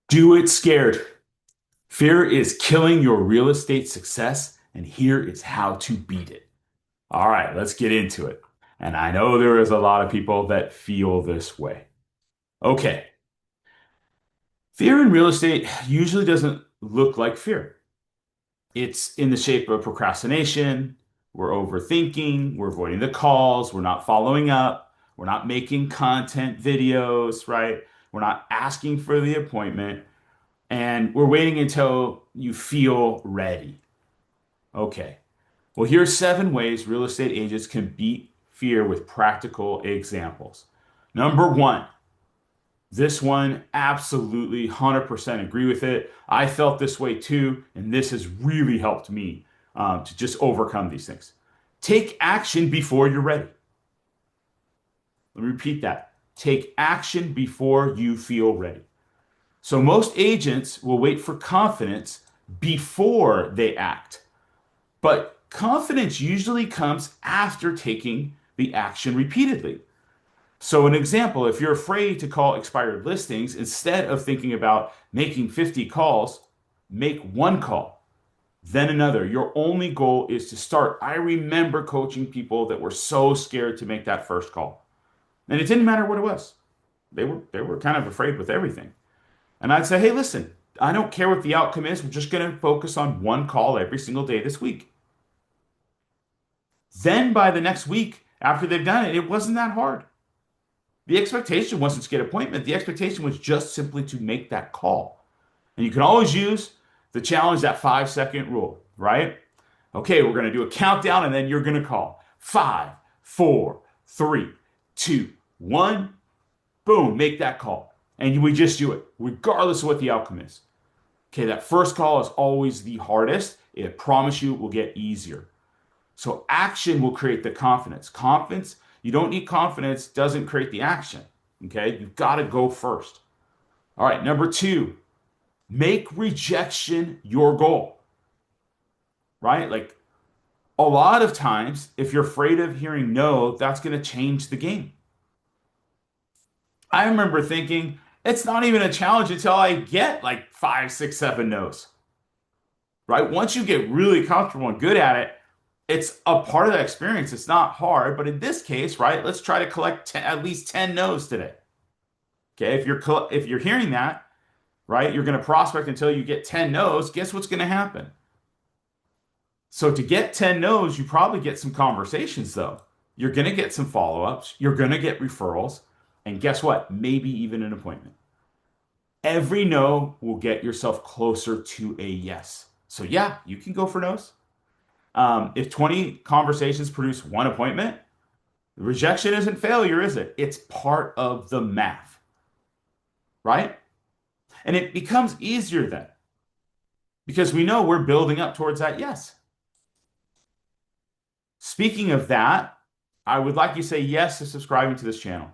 Do it scared. Fear is killing your real estate success, and here is how to beat it. All right, let's get into it. And I know there is a lot of people that feel this way. Okay, fear in real estate usually doesn't look like fear. It's in the shape of procrastination. We're overthinking. We're avoiding the calls. We're not following up. We're not making content videos, right? We're not asking for the appointment. And we're waiting until you feel ready. Okay. Well, here's 7 ways real estate agents can beat fear with practical examples. Number one, this one absolutely 100% agree with it. I felt this way too, and this has really helped me to just overcome these things. Take action before you're ready. Let me repeat that. Take action before you feel ready. So most agents will wait for confidence before they act. But confidence usually comes after taking the action repeatedly. So, an example, if you're afraid to call expired listings, instead of thinking about making 50 calls, make one call, then another. Your only goal is to start. I remember coaching people that were so scared to make that first call. And it didn't matter what it was. They were kind of afraid with everything. And I'd say, hey, listen, I don't care what the outcome is. We're just going to focus on one call every single day this week. Then by the next week, after they've done it, it wasn't that hard. The expectation wasn't to get an appointment. The expectation was just simply to make that call. And you can always use the challenge, that 5 second rule, right? Okay, we're going to do a countdown and then you're going to call. Five, four, three, two, one. Boom, make that call. And we just do it, regardless of what the outcome is. Okay, that first call is always the hardest. I promise you it will get easier. So action will create the confidence. Confidence, you don't need confidence, doesn't create the action. Okay, you've got to go first. All right, number two, make rejection your goal, right? Like a lot of times, if you're afraid of hearing no, that's going to change the game. I remember thinking, it's not even a challenge until I get like five, six, seven no's, right? Once you get really comfortable and good at it, it's a part of that experience. It's not hard, but in this case, right, let's try to collect at least 10 no's today. Okay, if you're hearing that, right, you're going to prospect until you get 10 no's. Guess what's going to happen? So to get 10 no's, you probably get some conversations though. You're going to get some follow-ups, you're going to get referrals, and guess what? Maybe even an appointment. Every no will get yourself closer to a yes. So yeah, you can go for no's. If 20 conversations produce one appointment, rejection isn't failure, is it? It's part of the math, right? And it becomes easier then because we know we're building up towards that yes. Speaking of that, I would like you to say yes to subscribing to this channel.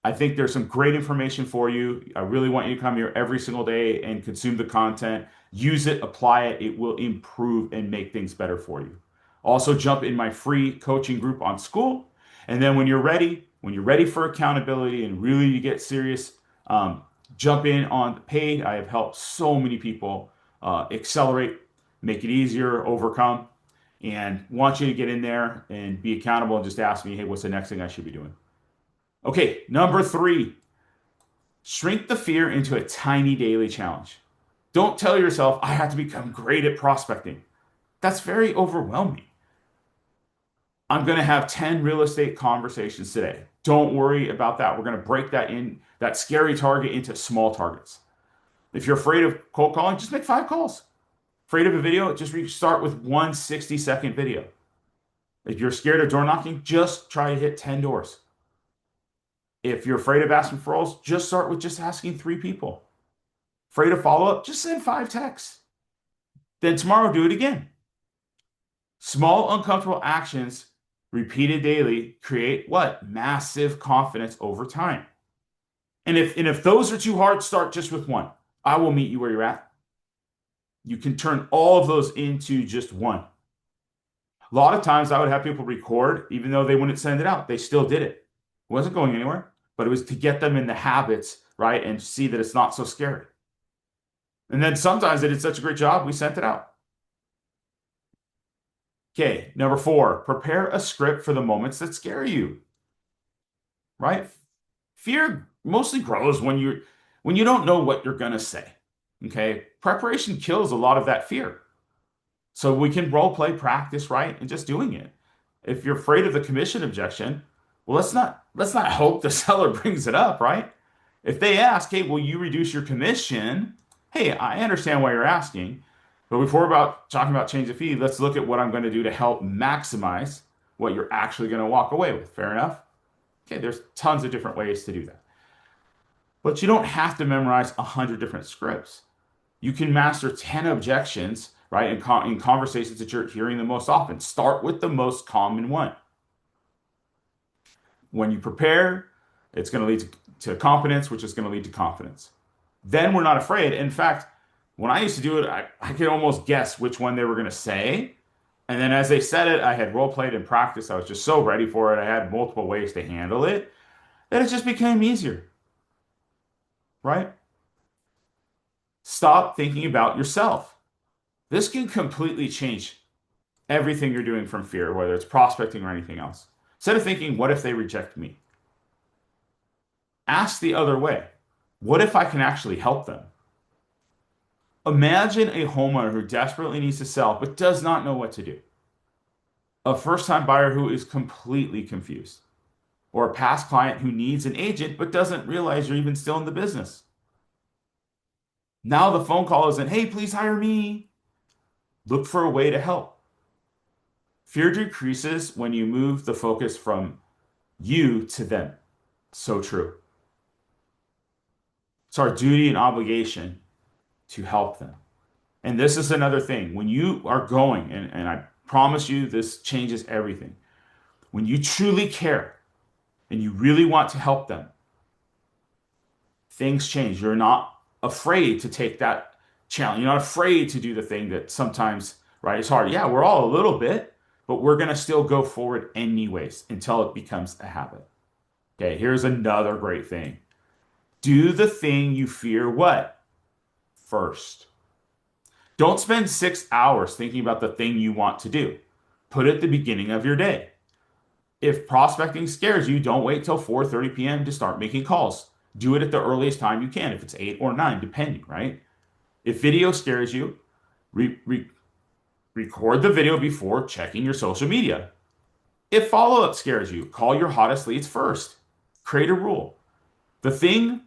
I think there's some great information for you. I really want you to come here every single day and consume the content. Use it, apply it. It will improve and make things better for you. Also, jump in my free coaching group on School. And then when you're ready for accountability and really you get serious, jump in on paid. I have helped so many people accelerate, make it easier, overcome, and want you to get in there and be accountable and just ask me, hey, what's the next thing I should be doing? Okay, number three, shrink the fear into a tiny daily challenge. Don't tell yourself, I have to become great at prospecting. That's very overwhelming. I'm going to have 10 real estate conversations today. Don't worry about that. We're going to break that scary target into small targets. If you're afraid of cold calling, just make 5 calls. Afraid of a video, just start with one 60-second video. If you're scared of door knocking, just try to hit 10 doors. If you're afraid of asking referrals, just start with just asking 3 people. Afraid of follow up, just send 5 texts. Then tomorrow, do it again. Small, uncomfortable actions repeated daily create what? Massive confidence over time. And if those are too hard, start just with one. I will meet you where you're at. You can turn all of those into just one. A lot of times I would have people record, even though they wouldn't send it out. They still did it. It wasn't going anywhere, but it was to get them in the habits right? And see that it's not so scary. And then sometimes they did such a great job, we sent it out. Okay, number four, prepare a script for the moments that scare you, right? Fear mostly grows when you don't know what you're gonna say. Okay, preparation kills a lot of that fear. So we can role play practice, right? And just doing it. If you're afraid of the commission objection, well, let's not hope the seller brings it up, right? If they ask, hey, will you reduce your commission? Hey, I understand why you're asking, but before about talking about change of fee, let's look at what I'm going to do to help maximize what you're actually going to walk away with. Fair enough? Okay, there's tons of different ways to do that. But you don't have to memorize 100 different scripts. You can master 10 objections, right, in conversations that you're hearing the most often. Start with the most common one. When you prepare, it's going to lead to competence, which is going to lead to confidence. Then we're not afraid. In fact, when I used to do it, I could almost guess which one they were going to say. And then as they said it, I had role played in practice. I was just so ready for it. I had multiple ways to handle it that it just became easier, right? Stop thinking about yourself. This can completely change everything you're doing from fear, whether it's prospecting or anything else. Instead of thinking, what if they reject me? Ask the other way. What if I can actually help them? Imagine a homeowner who desperately needs to sell but does not know what to do. A first-time buyer who is completely confused. Or a past client who needs an agent but doesn't realize you're even still in the business. Now the phone call isn't, hey, please hire me. Look for a way to help. Fear decreases when you move the focus from you to them. So true. It's our duty and obligation to help them. And this is another thing. When you are going, and I promise you this changes everything. When you truly care and you really want to help them, things change. You're not afraid to take that challenge. You're not afraid to do the thing that sometimes, right, it's hard. Yeah, we're all a little bit, but we're going to still go forward anyways until it becomes a habit. Okay, here's another great thing. Do the thing you fear what? First. Don't spend 6 hours thinking about the thing you want to do. Put it at the beginning of your day. If prospecting scares you, don't wait till 4:30 p.m. to start making calls. Do it at the earliest time you can, if it's 8 or 9, depending, right? If video scares you, record the video before checking your social media. If follow-up scares you, call your hottest leads first. Create a rule. The thing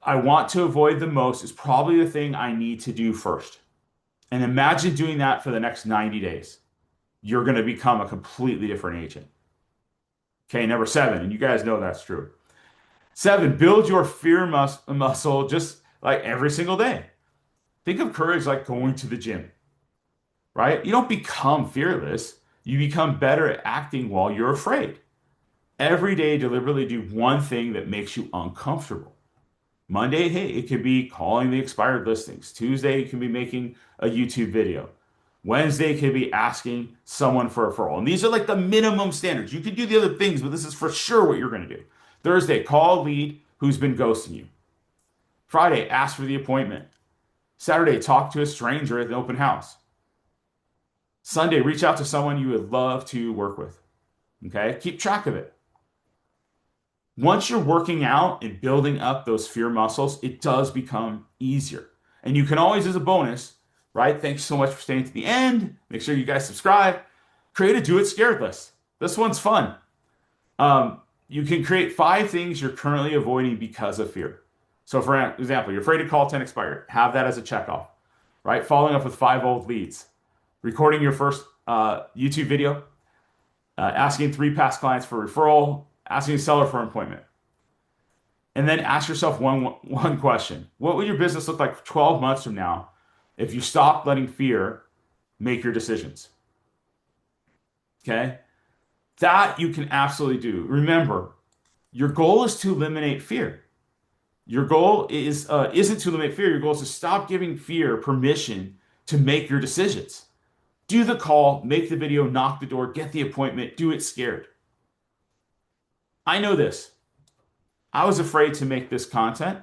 I want to avoid the most is probably the thing I need to do first. And imagine doing that for the next 90 days. You're going to become a completely different agent. Okay, number 7, and you guys know that's true. 7, build your fear muscle just like every single day. Think of courage like going to the gym, right? You don't become fearless. You become better at acting while you're afraid. Every day, deliberately do one thing that makes you uncomfortable. Monday, hey, it could be calling the expired listings. Tuesday, it can be making a YouTube video. Wednesday could be asking someone for a referral. And these are like the minimum standards. You can do the other things, but this is for sure what you're going to do. Thursday, call a lead who's been ghosting you. Friday, ask for the appointment. Saturday, talk to a stranger at the open house. Sunday, reach out to someone you would love to work with. Okay? Keep track of it. Once you're working out and building up those fear muscles, it does become easier. And you can always, as a bonus, right? Thanks so much for staying to the end. Make sure you guys subscribe. Create a do it scared list. This one's fun. You can create 5 things you're currently avoiding because of fear. So for example, you're afraid to call 10 expired. Have that as a checkoff, right? Following up with 5 old leads. Recording your first YouTube video. Asking 3 past clients for referral. Asking a seller for an appointment. And then ask yourself one question. What would your business look like 12 months from now if you stopped letting fear make your decisions? Okay? That you can absolutely do. Remember, your goal is to eliminate fear. Your goal isn't to eliminate fear. Your goal is to stop giving fear permission to make your decisions. Do the call, make the video, knock the door, get the appointment, do it scared. I know this. I was afraid to make this content.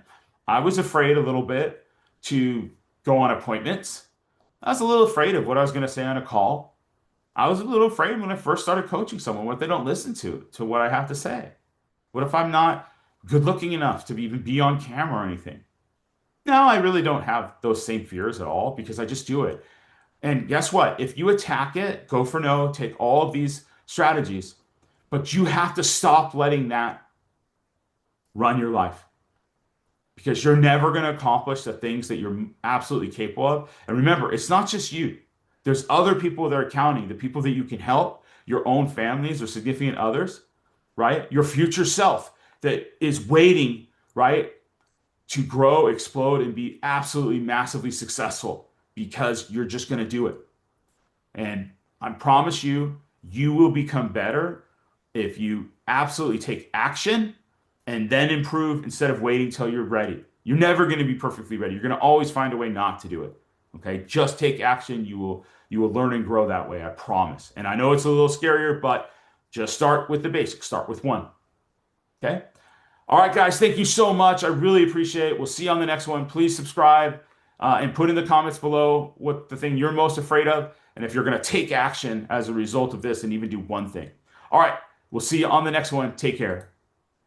I was afraid a little bit to go on appointments. I was a little afraid of what I was going to say on a call. I was a little afraid when I first started coaching someone, what they don't listen to what I have to say. What if I'm not good looking enough to even be on camera or anything? No, I really don't have those same fears at all because I just do it. And guess what? If you attack it, go for no, take all of these strategies, but you have to stop letting that run your life because you're never going to accomplish the things that you're absolutely capable of. And remember, it's not just you. There's other people that are counting, the people that you can help, your own families or significant others, right? Your future self that is waiting, right, to grow, explode, and be absolutely massively successful because you're just going to do it. And I promise you, you will become better if you absolutely take action and then improve instead of waiting till you're ready. You're never going to be perfectly ready. You're going to always find a way not to do it. Okay? Just take action. You will learn and grow that way, I promise. And I know it's a little scarier, but just start with the basics. Start with one. Okay? All right, guys, thank you so much. I really appreciate it. We'll see you on the next one. Please subscribe and put in the comments below what the thing you're most afraid of and if you're going to take action as a result of this and even do one thing. All right, we'll see you on the next one. Take care.